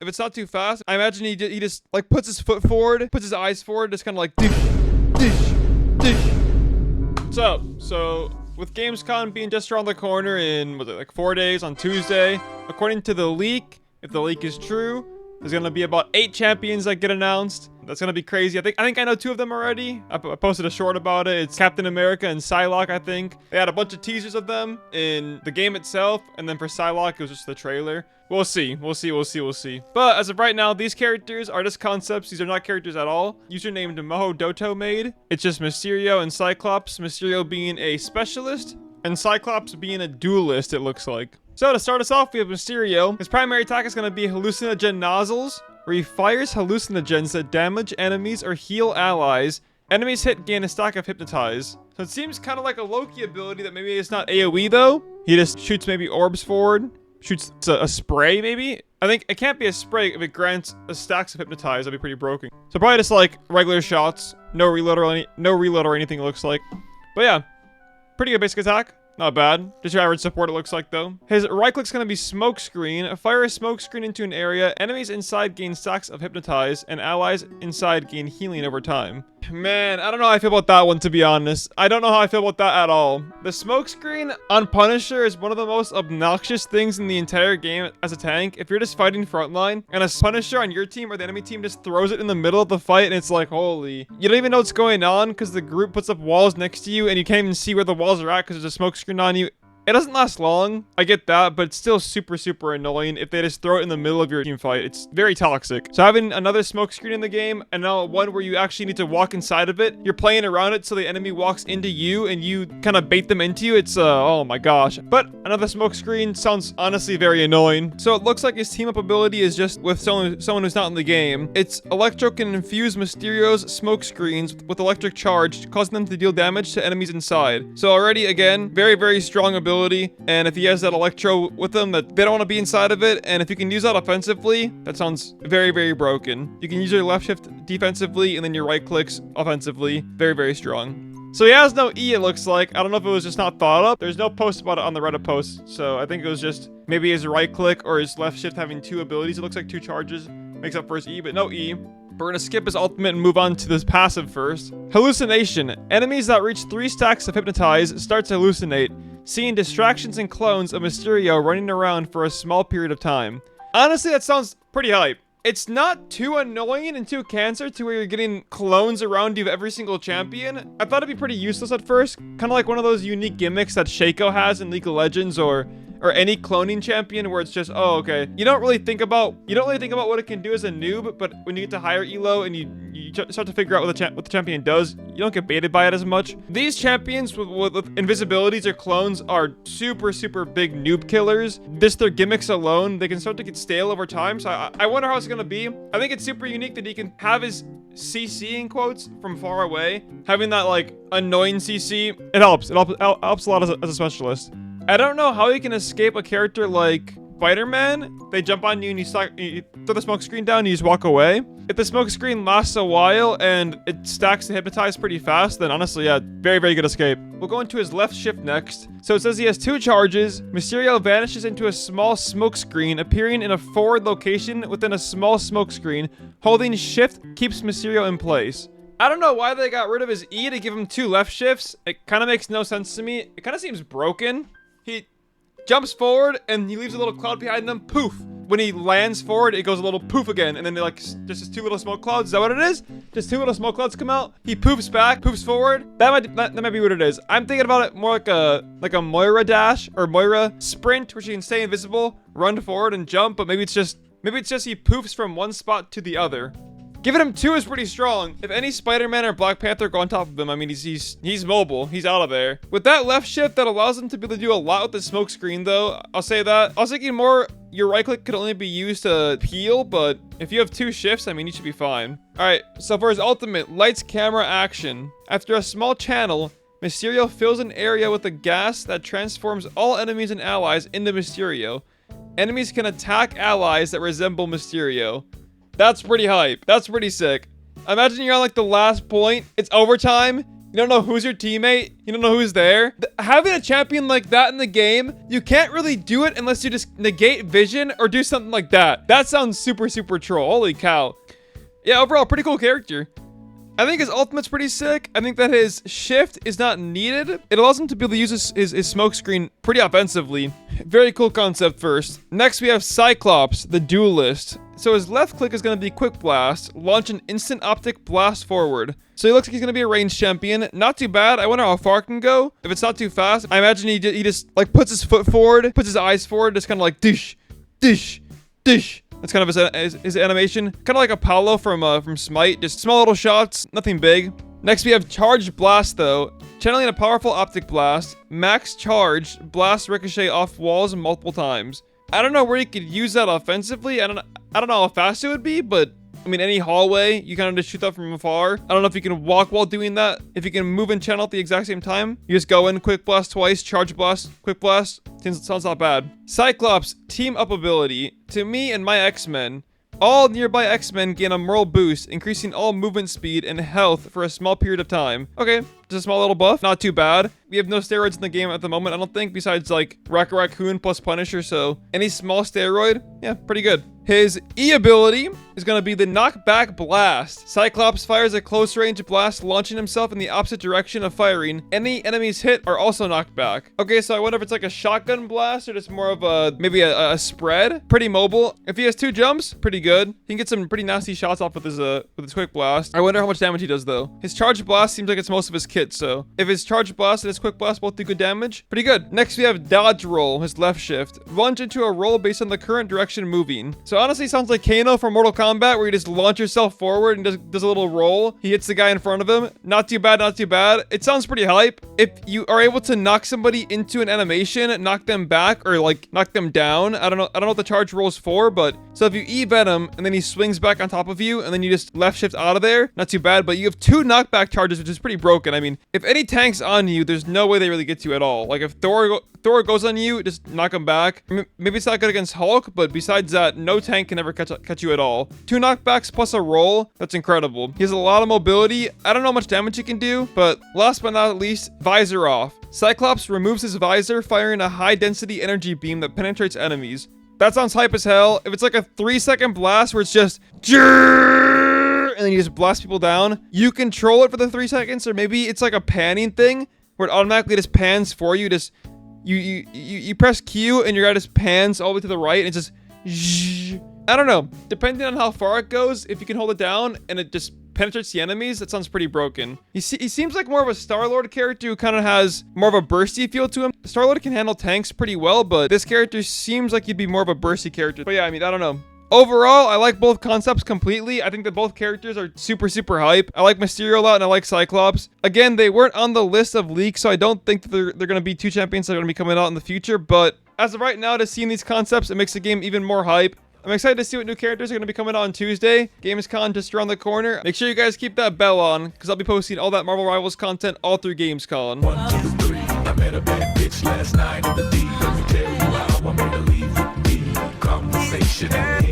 If it's not too fast, I imagine he just like puts his foot forward, puts his eyes forward, just kind of like dish, dish, dish. So with Gamescom being just around the corner in, was it like 4 days on Tuesday, according to the leak, if the leak is true, there's gonna be about 8 champions that get announced. That's gonna be crazy. I think I know 2 of them already. I posted a short about it. It's Captain America and Psylocke, I think. They had a bunch of teasers of them in the game itself, and then for Psylocke, it was just the trailer. We'll see. But as of right now, these characters are just concepts. These are not characters at all. User named Moho Doto made. It's just Mysterio and Cyclops. Mysterio being a specialist, and Cyclops being a duelist, it looks like. So to start us off, we have Mysterio. His primary attack is going to be hallucinogen nozzles, where he fires hallucinogens that damage enemies or heal allies. Enemies hit gain a stack of hypnotize. So it seems kind of like a Loki ability that maybe it's not AoE though. He just shoots maybe orbs forward. Shoots a spray maybe? I think it can't be a spray if it grants a stacks of hypnotize. That'd be pretty broken. So probably just like regular shots. No reload or anything it looks like. But yeah, pretty good basic attack. Not bad. Just your average support, it looks like, though. His right click's gonna be smoke screen. Fire a smoke screen into an area. Enemies inside gain stacks of hypnotize, and allies inside gain healing over time. Man, I don't know how I feel about that one, to be honest. I don't know how I feel about that at all. The smoke screen on Punisher is one of the most obnoxious things in the entire game as a tank. If you're just fighting frontline, and a Punisher on your team or the enemy team just throws it in the middle of the fight, and it's like, holy. You don't even know what's going on, because the group puts up walls next to you, and you can't even see where the walls are at, because there's a smoke screen on you. It doesn't last long, I get that, but it's still super, super annoying if they just throw it in the middle of your team fight. It's very toxic. So having another smoke screen in the game, and now one where you actually need to walk inside of it, you're playing around it so the enemy walks into you and you kind of bait them into you. It's, oh my gosh. But another smoke screen sounds honestly very annoying. So it looks like his team up ability is just with someone who's not in the game. It's Electro can infuse Mysterio's smoke screens with electric charge, causing them to deal damage to enemies inside. So already, again, very, very strong ability. And if he has that Electro with him, that they don't want to be inside of it, and if you can use that offensively, that sounds very, very broken. You can use your left shift defensively and then your right clicks offensively. Very, very strong. So he has no E, it looks like. I don't know if it was just not thought up. There's no post about it on the Reddit post, so I think it was just maybe his right click or his left shift having 2 abilities. It looks like 2 charges makes up for his E, but no E. We're gonna skip his ultimate and move on to this passive first. Hallucination. Enemies that reach 3 stacks of hypnotize start to hallucinate, seeing distractions and clones of Mysterio running around for a small period of time. Honestly, that sounds pretty hype. It's not too annoying and too cancer to where you're getting clones around you of every single champion. I thought it'd be pretty useless at first. Kind of like one of those unique gimmicks that Shaco has in League of Legends or any cloning champion where it's just, oh, okay. You don't really think about what it can do as a noob, but when you get to higher elo and you start to figure out what the champion does, you don't get baited by it as much. These champions with invisibilities or clones are super, super big noob killers. Just their gimmicks alone, they can start to get stale over time. So I wonder how it's gonna be. I think it's super unique that he can have his CC in quotes from far away. Having that like annoying CC, it helps. It helps a lot as a specialist. I don't know how you can escape a character like Spider-Man. They jump on you and you throw the smoke screen down and you just walk away. If the smoke screen lasts a while and it stacks to hypnotize pretty fast, then honestly, yeah, very, very good escape. We'll go into his left shift next. So it says he has 2 charges. Mysterio vanishes into a small smoke screen, appearing in a forward location within a small smoke screen. Holding shift keeps Mysterio in place. I don't know why they got rid of his E to give him 2 left shifts. It kind of makes no sense to me. It kind of seems broken. He jumps forward and he leaves a little cloud behind him. Poof. When he lands forward, it goes a little poof again. And then they like just 2 little smoke clouds. Is that what it is? Just 2 little smoke clouds come out. He poofs back, poofs forward. That might be what it is. I'm thinking about it more like a Moira dash or Moira sprint, where she can stay invisible, run forward and jump. But maybe it's just he poofs from one spot to the other. Giving him 2 is pretty strong. If any Spider-Man or Black Panther go on top of him, I mean, he's mobile. He's out of there. With that left shift, that allows him to be able to do a lot with the smoke screen, though. I'll say that. I was thinking more your right click could only be used to heal, but if you have 2 shifts, I mean, you should be fine. All right, so for his ultimate, lights, camera, action. After a small channel, Mysterio fills an area with a gas that transforms all enemies and allies into Mysterio. Enemies can attack allies that resemble Mysterio. That's pretty hype. That's pretty sick. Imagine you're on like the last point. It's overtime. You don't know who's your teammate. You don't know who's there. Having a champion like that in the game, you can't really do it unless you just negate vision or do something like that. That sounds super, super troll. Holy cow. Yeah, overall, pretty cool character. I think his ultimate's pretty sick. I think that his shift is not needed. It allows him to be able to use his smoke screen pretty offensively. Very cool concept first. Next, we have Cyclops, the duelist. So his left click is going to be Quick Blast, launch an instant optic blast forward. So he looks like he's going to be a ranged champion. Not too bad. I wonder how far it can go. If it's not too fast, I imagine he just like puts his foot forward, puts his eyes forward, just kind of like dish, dish, dish. That's kind of his animation. Kind of like Apollo from Smite. Just small little shots, nothing big. Next, we have Charged Blast, though. Channeling a powerful optic blast. Max charge. Blast ricochet off walls multiple times. I don't know where you could use that offensively. I don't know how fast it would be, but I mean, any hallway, you kind of just shoot that from afar. I don't know if you can walk while doing that. If you can move and channel at the exact same time, you just go in, quick blast twice, charge blast, quick blast. Sounds not bad. Cyclops, team up ability. To me and my X-Men, all nearby X-Men gain a moral boost, increasing all movement speed and health for a small period of time. Okay, just a small little buff. Not too bad. We have no steroids in the game at the moment, I don't think, besides like Raccoon plus Punisher, so any small steroid, yeah, pretty good. His E ability is going to be the Knockback Blast. Cyclops fires a close range blast, launching himself in the opposite direction of firing. Any enemies hit are also knocked back. Okay, so I wonder if it's like a shotgun blast or just more of a, maybe a spread. Pretty mobile. If he has 2 jumps, pretty good. He can get some pretty nasty shots off with his quick blast. I wonder how much damage he does though. His charge blast seems like it's most of his kit, so if his charge blast and his quick blast both do good damage, pretty good. Next we have Dodge Roll, his left shift. Lunge into a roll based on the current direction moving. So honestly, sounds like Kano from Mortal Kombat, where you just launch yourself forward and does a little roll. He hits the guy in front of him. Not too bad, not too bad. It sounds pretty hype. If you are able to knock somebody into an animation, knock them back, or like knock them down, I don't know what the charge roll is for, but so if you E-Venom and then he swings back on top of you and then you just left shift out of there, not too bad, but you have 2 knockback charges, which is pretty broken. I mean, if any tank's on you, there's no way they really get you at all. Like if Thor goes on you, just knock him back. Maybe it's not good against Hulk, but besides that, no tank can ever catch you at all. 2 knockbacks plus a roll. That's incredible. He has a lot of mobility. I don't know how much damage he can do, but last but not least, visor off. Cyclops removes his visor, firing a high-density energy beam that penetrates enemies. That sounds hype as hell. If it's like a 3-second blast where it's just and then you just blast people down, you control it for the 3 seconds, or maybe it's like a panning thing where it automatically just pans for you. Just you press Q and your guy just pans all the way to the right and it's just I don't know. Depending on how far it goes, if you can hold it down and it just penetrates the enemies, that sounds pretty broken. He seems like more of a Star-Lord character who kind of has more of a bursty feel to him. Star-Lord can handle tanks pretty well, but this character seems like he'd be more of a bursty character. But yeah, I mean, I don't know. Overall, I like both concepts completely. I think that both characters are super, super hype. I like Mysterio a lot and I like Cyclops. Again, they weren't on the list of leaks, so I don't think that they're going to be 2 champions that are going to be coming out in the future. But as of right now, to seeing these concepts, it makes the game even more hype. I'm excited to see what new characters are going to be coming out on Tuesday. Gamescom just around the corner. Make sure you guys keep that bell on, because I'll be posting all that Marvel Rivals content all through Gamescom. 1, 2, 3. I met a bad bitch last night at the D. Let me tell you how I made her leave with me. Conversation.